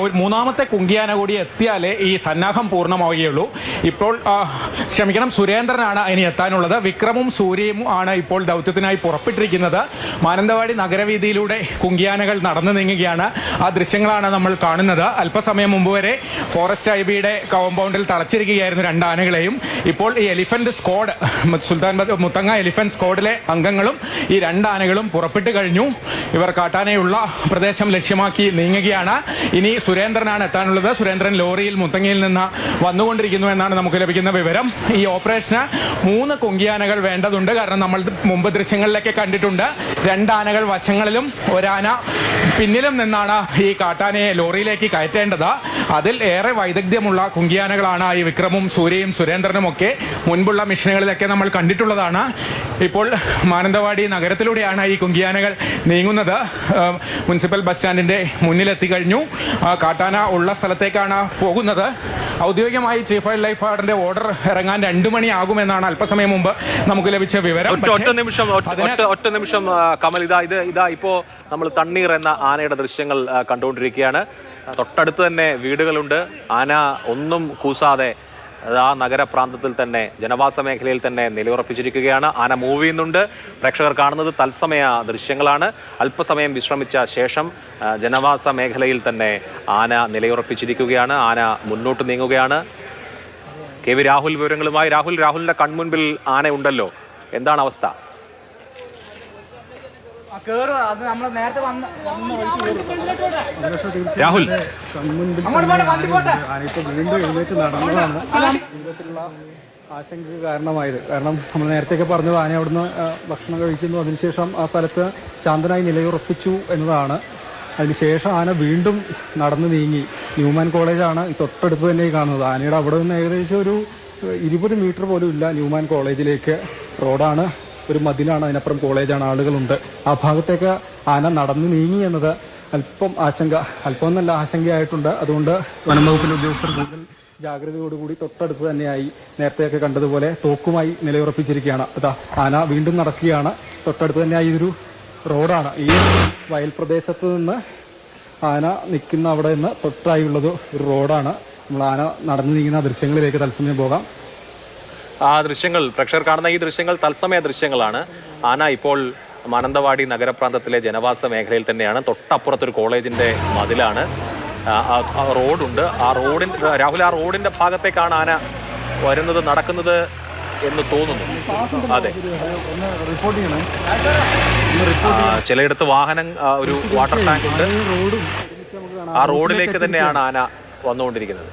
ഒരു മൂന്നാമത്തെ കുങ്കിയാന കൂടി എത്തിയാലേ ഈ സന്നാഹം പൂർണ്ണമാവുകയുള്ളൂ. ഇപ്പോൾ ക്ഷമിക്കണം, സുരേന്ദ്രനാണ് ഇനി എത്താനുള്ളത്. വിക്രമും സൂര്യയും ആണ് ഇപ്പോൾ ദൗത്യത്തിനായി പുറപ്പെട്ടിരിക്കുന്നത്. മാനന്തവാടി നഗരവീതിയിലൂടെ കുങ്കിയാനകൾ നടന്നു നീങ്ങുകയാണ്. ആ ദൃശ്യങ്ങളാണ് നമ്മൾ കാണുന്നത്. അല്പസമയം മുമ്പ് വരെ ഫോറസ്റ്റ് ഐബിയുടെ കോമ്പൗണ്ടിൽ തളച്ചിരിക്കുകയായിരുന്നു രണ്ട് ആനകളെയും. ഇപ്പോൾ ഈ എലിഫന്റ് സ്ക്വാഡ്, മുത്തങ്ങ എലിഫന്റ് സ്ക്വാഡിലെ അംഗങ്ങളും ഈ രണ്ട് ആനകളും പുറപ്പെട്ടു കഴിഞ്ഞു. ഇവർ കാട്ടാനയുള്ള പ്രദേശം ലക്ഷ്യമാക്കി നീങ്ങുകയാണ്. ഇനി സുരേന്ദ്രനാണ് എത്താനുള്ളത്. സുരേന്ദ്രൻ ലോറിയിൽ മുത്തങ്ങയിൽ നിന്ന് വന്നുകൊണ്ടിരിക്കുന്നു എന്നാണ് നമുക്ക് ലഭിക്കുന്ന വിവരം. ഈ ഓപ്പറേഷന് 3 കുങ്കിയാനകൾ വേണ്ടതുണ്ട്. കാരണം നമ്മൾ മുമ്പ് ദൃശ്യങ്ങളിലൊക്കെ കണ്ടിട്ടുണ്ട്, 2 ആനകൾ വശങ്ങളിലും ഒരാന പിന്നിലും നിന്നാണ് ഈ കാട്ടാനയെ ലോറിയിലേക്ക് കയറ്റേണ്ടത്. അതിൽ ഏറെ വൈദഗ്ധ്യമുള്ള കുങ്കിയാനകളാണ് ഈ വിക്രമും സൂര്യയും സുരേന്ദ്രനും ഒക്കെ മുൻപുള്ള മിഷനുകളിലൊക്കെ നമ്മൾ കണ്ടിട്ടുള്ളതാണ്. ഇപ്പോൾ മാനന്തവാടി നഗരത്തിലൂടെയാണ് ഈ കുങ്കിയാനകൾ നീങ്ങുന്നത്. മുനിസിപ്പൽ ബസ് സ്റ്റാൻഡിൻ്റെ മുന്നിലെത്തി കഴിഞ്ഞു. കാട്ടാന ഉള്ള സ്ഥലത്തേക്കാണ് പോകുന്നത്. ഔദ്യോഗികമായി ചീഫ് വൈൽഡ് ലൈഫ് വാർഡന്റെ ഓർഡർ ഇറങ്ങാൻ 2 മണിയാകുമെന്നാണ് അല്പസമയം മുമ്പ് നമുക്ക് ലഭിച്ച വിവരം. ഒറ്റ നിമിഷം കമൽ, ഇതാ ഇപ്പോ നമ്മൾ തണ്ണീർ എന്ന ആനയുടെ ദൃശ്യങ്ങൾ കണ്ടുകൊണ്ടിരിക്കുകയാണ്. തൊട്ടടുത്ത് തന്നെ വീടുകളുണ്ട്. ആന ഒന്നും കൂസാതെ ആ നഗരപ്രാന്തത്തിൽ തന്നെ, ജനവാസ മേഖലയിൽ തന്നെ നിലയുറപ്പിച്ചിരിക്കുകയാണ്. ആന മൂവ് ചെയ്യുന്നുണ്ട്. പ്രേക്ഷകർ കാണുന്നത് തത്സമയ ദൃശ്യങ്ങളാണ്. അല്പസമയം വിശ്രമിച്ച ശേഷം ജനവാസ മേഖലയിൽ തന്നെ ആന നിലയുറപ്പിച്ചിരിക്കുകയാണ്. ആന മുന്നോട്ട് നീങ്ങുകയാണ്. KV രാഹുൽ വിവരങ്ങളുമായി. രാഹുലിന്റെ കൺമുൻപിൽ ആന ഉണ്ടല്ലോ, എന്താണ് അവസ്ഥ? രാഹുൽ, ആശങ്ക കാരണമായത്. കാരണം നമ്മൾ നേരത്തെയൊക്കെ പറഞ്ഞത് ആന അവിടുന്ന് ഭക്ഷണം കഴിക്കുന്നു, അതിനുശേഷം ആ സ്ഥലത്ത് ശാന്തനായി നിലയുറപ്പിച്ചു എന്നതാണ്. അതിനുശേഷം ആന വീണ്ടും നടന്നു നീങ്ങി. ന്യൂമാൻ കോളേജാണ് തൊട്ടടുത്ത് തന്നെ കാണുന്നത്. ആനയുടെ അവിടെ നിന്ന് ഏകദേശം ഒരു 20 മീറ്റർ പോലും ഇല്ല ന്യൂമാൻ കോളേജിലേക്ക്. റോഡാണ്, ഒരു മതിലാണ്, അതിനപ്പുറം കോളേജാണ്, ആളുകളുണ്ട്. ആ ഭാഗത്തേക്ക് ആന നടന്നു നീങ്ങി എന്നത് അല്പം എന്നല്ല ആശങ്കയായിട്ടുണ്ട്. അതുകൊണ്ട് വനം വകുപ്പിലെ ഉദ്യോഗസ്ഥർ കൂടുതൽ ജാഗ്രതയോടുകൂടി തൊട്ടടുത്ത് തന്നെയായി നേരത്തെയൊക്കെ കണ്ടതുപോലെ തോക്കുമായി നിലയുറപ്പിച്ചിരിക്കുകയാണ്. അതാ ആന വീണ്ടും നടക്കുകയാണ്. തൊട്ടടുത്ത് തന്നെയായി ഇതൊരു റോഡാണ്. ഈ വയൽ പ്രദേശത്ത് നിന്ന് ആന നിൽക്കുന്ന അവിടെ നിന്ന് തൊട്ടായുള്ളത് ഒരു റോഡാണ്. നമ്മൾ ആന നടന്നു നീങ്ങുന്ന ദൃശ്യങ്ങളിലേക്ക് തത്സമയം പോകാം. ആ ദൃശ്യങ്ങൾ, പ്രേക്ഷകർ കാണുന്ന ഈ ദൃശ്യങ്ങൾ തത്സമയ ദൃശ്യങ്ങളാണ്. ആന ഇപ്പോൾ മാനന്തവാടി നഗരപ്രാന്തത്തിലെ ജനവാസ മേഖലയിൽ തന്നെയാണ്. തൊട്ടപ്പുറത്തൊരു കോളേജിന്റെ മതിലാണ്, റോഡുണ്ട്. രാഹുൽ, ആ റോഡിന്റെ ഭാഗത്തേക്കാണ് ആന വരുന്നത്, നടക്കുന്നത് എന്ന് തോന്നുന്നു. അതെ, ചിലയിടത്ത് വാഹനം, ഒരു വാട്ടർ ടാങ്ക് ഉണ്ട്. ആ റോഡിലേക്ക് തന്നെയാണ് ആന വന്നുകൊണ്ടിരിക്കുന്നത്.